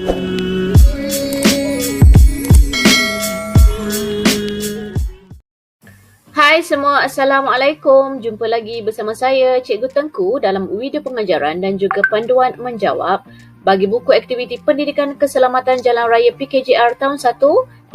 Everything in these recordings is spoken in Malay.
Hai semua, Assalamualaikum. Jumpa lagi bersama saya, Cikgu Tengku dalam video pengajaran dan juga panduan menjawab bagi buku aktiviti pendidikan keselamatan jalan raya PKJR tahun 1,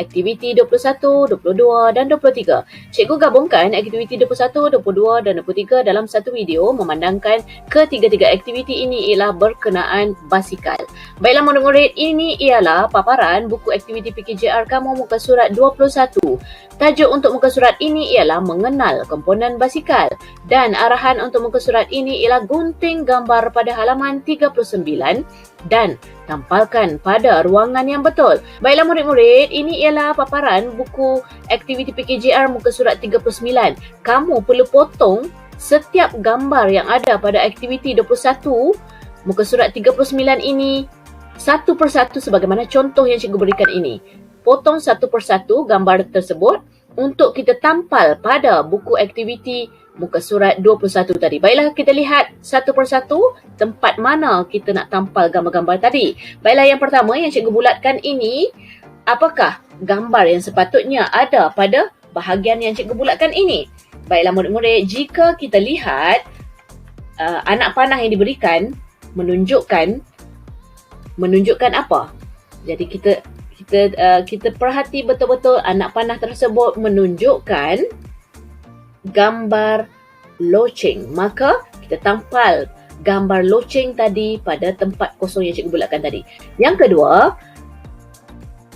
aktiviti 21, 22 dan 23. Cikgu gabungkan aktiviti 21, 22 dan 23 dalam satu video memandangkan ketiga-tiga aktiviti ini ialah berkenaan basikal. Baiklah murid-murid, ini ialah paparan buku aktiviti PKJR kamu muka surat 21. Tajuk untuk muka surat ini ialah mengenal komponen basikal dan arahan untuk muka surat ini ialah gunting gambar pada halaman 39 dan tampalkan pada ruangan yang betul. Baiklah murid-murid, ini ialah paparan buku aktiviti PKJR muka surat 39. Kamu perlu potong setiap gambar yang ada pada aktiviti 21 muka surat 39 ini satu persatu sebagaimana contoh yang cikgu berikan ini. Potong satu persatu gambar tersebut untuk kita tampal pada buku aktiviti muka surat 21 tadi. Baiklah, kita lihat satu persatu tempat mana kita nak tampal gambar-gambar tadi. Baiklah, yang pertama yang cikgu bulatkan ini, apakah gambar yang sepatutnya ada pada bahagian yang cikgu bulatkan ini? Baiklah murid-murid, jika kita lihat anak panah yang diberikan menunjukkan apa? Jadi kita perhati betul-betul anak panah tersebut menunjukkan gambar loceng. Maka kita tampal gambar loceng tadi pada tempat kosong yang cikgu bulatkan tadi. Yang kedua,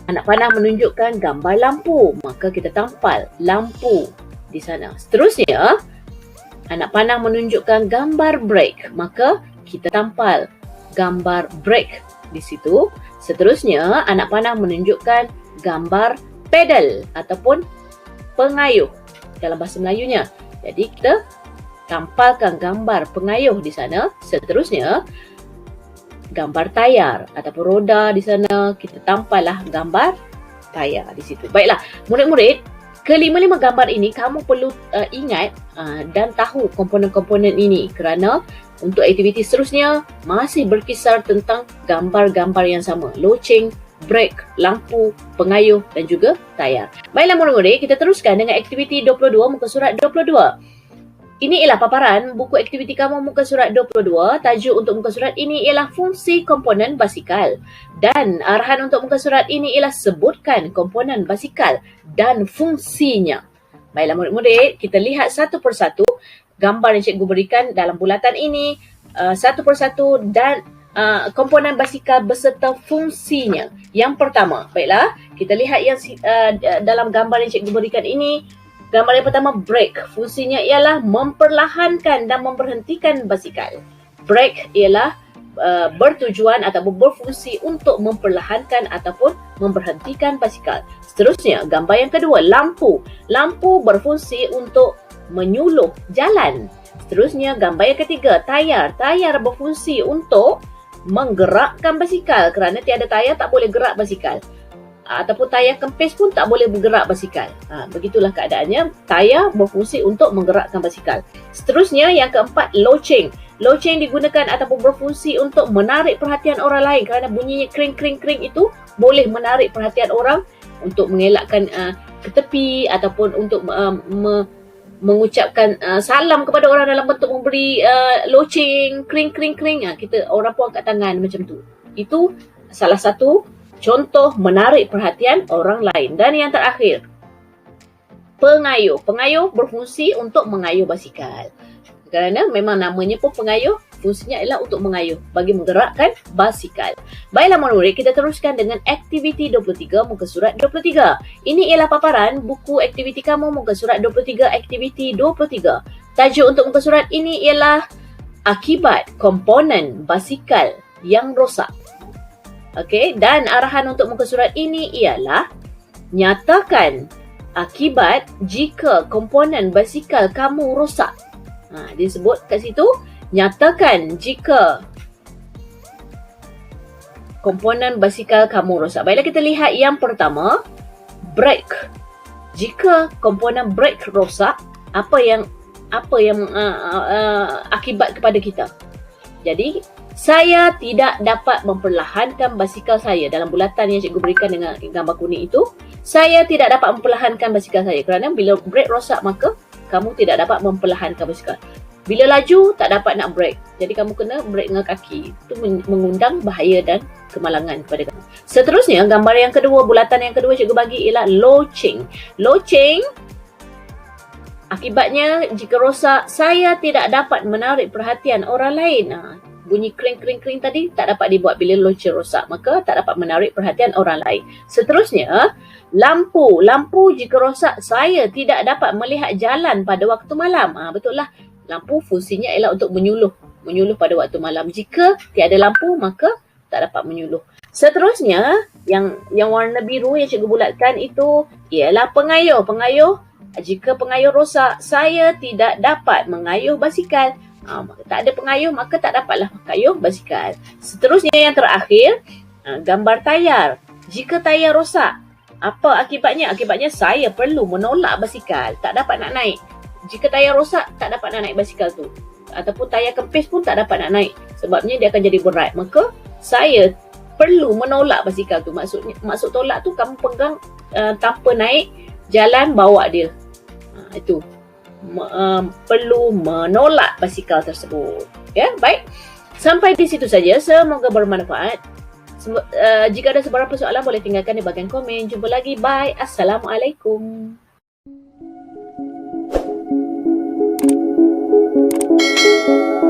anak panah menunjukkan gambar lampu. Maka kita tampal lampu di sana. Seterusnya, anak panah menunjukkan gambar brake. Maka kita tampal gambar brake di situ. Seterusnya, anak panah menunjukkan gambar pedal ataupun pengayuh dalam bahasa Melayunya. Jadi kita tampalkan gambar pengayuh di sana. Seterusnya, gambar tayar ataupun roda di sana. Kita tampallah gambar tayar di situ. Baiklah, murid-murid, kelima-lima gambar ini kamu perlu ingat dan tahu komponen-komponen ini kerana untuk aktiviti seterusnya masih berkisar tentang gambar-gambar yang sama. Loceng, brake, lampu, pengayuh dan juga tayar. Baiklah murid-murid, kita teruskan dengan aktiviti 22 muka surat 22. Ini ialah paparan buku aktiviti kamu muka surat 22. Tajuk untuk muka surat ini ialah fungsi komponen basikal. Dan arahan untuk muka surat ini ialah sebutkan komponen basikal dan fungsinya. Baiklah murid-murid, kita lihat satu persatu gambar yang cikgu berikan dalam bulatan ini, satu persatu dan komponen basikal beserta fungsinya. Yang pertama, baiklah, kita lihat yang dalam gambar yang cikgu berikan ini. Gambar yang pertama, brake. Fungsinya ialah memperlahankan dan memberhentikan basikal. Brake ialah bertujuan ataupun berfungsi untuk memperlahankan ataupun memberhentikan basikal. Seterusnya, gambar yang kedua, lampu. Lampu berfungsi untuk menyuluh jalan. Seterusnya, gambar yang ketiga, tayar. Tayar berfungsi untuk menggerakkan basikal. Kerana tiada tayar tak boleh gerak basikal. Ataupun tayar kempis pun tak boleh bergerak basikal. Begitulah keadaannya. Tayar berfungsi untuk menggerakkan basikal. Seterusnya, yang keempat, loceng. Loceng digunakan ataupun berfungsi untuk menarik perhatian orang lain kerana bunyinya kring-kring-kring itu boleh menarik perhatian orang untuk mengelakkan ke tepi ataupun untuk mengucapkan salam kepada orang dalam bentuk memberi loceng, kring-kring-kring. Kita orang pun angkat tangan macam tu. Itu salah satu contoh menarik perhatian orang lain. Dan yang terakhir, pengayuh. Pengayuh berfungsi untuk mengayuh basikal. Kerana memang namanya pun pengayuh, fungsinya ialah untuk mengayuh bagi menggerakkan basikal. Baiklah murid-murid, kita teruskan dengan aktiviti 23 muka surat 23. Ini ialah paparan buku aktiviti kamu muka surat 23, aktiviti 23. Tajuk untuk muka surat ini ialah akibat komponen basikal yang rosak. Okey, dan arahan untuk muka surat ini ialah nyatakan akibat jika komponen basikal kamu rosak. Dia sebut kat situ, nyatakan jika komponen basikal kamu rosak. Baiklah, kita lihat yang pertama, brake. Jika komponen brake rosak, apa yang akibat kepada kita? Jadi Saya tidak dapat memperlahankan basikal saya. Dalam bulatan yang cikgu berikan dengan gambar kuning itu, saya tidak dapat memperlahankan basikal saya kerana bila brake rosak maka kamu tidak dapat memperlahankan basikal. Bila laju tak dapat nak brake. Jadi kamu kena brake dengan kaki. Itu mengundang bahaya dan kemalangan kepada kamu. Seterusnya, gambar yang kedua, bulatan yang kedua cikgu bagi ialah loceng. Loceng akibatnya jika rosak, saya tidak dapat menarik perhatian orang lain. Bunyi kring-kring-kring tadi tak dapat dibuat bila loceng rosak. Maka tak dapat menarik perhatian orang lain. Seterusnya, lampu. Lampu jika rosak, saya tidak dapat melihat jalan pada waktu malam. Betul lah. Lampu fungsinya ialah untuk menyuluh pada waktu malam. Jika tiada lampu, maka tak dapat menyuluh. Seterusnya, yang warna biru yang cikgu bulatkan itu ialah pengayuh. Pengayuh, jika pengayuh rosak, saya tidak dapat mengayuh basikal. Tak ada pengayuh, maka tak dapatlah mengayuh basikal. Seterusnya yang terakhir, gambar tayar. Jika tayar rosak, apa akibatnya? Akibatnya saya perlu menolak basikal. Tak dapat nak naik. Jika tayar rosak, tak dapat nak naik basikal tu. Ataupun tayar kempis pun tak dapat nak naik. Sebabnya dia akan jadi berat. Maka saya perlu menolak basikal tu. Maksud tolak tu kamu pegang tanpa naik, jalan bawa dia. Itu. Perlu menolak basikal tersebut. Ya, baik. Sampai di situ saja. Semoga bermanfaat. Jika ada sebarang soalan boleh tinggalkan di bahagian komen. Jumpa lagi. Bye. Assalamualaikum. Thank you.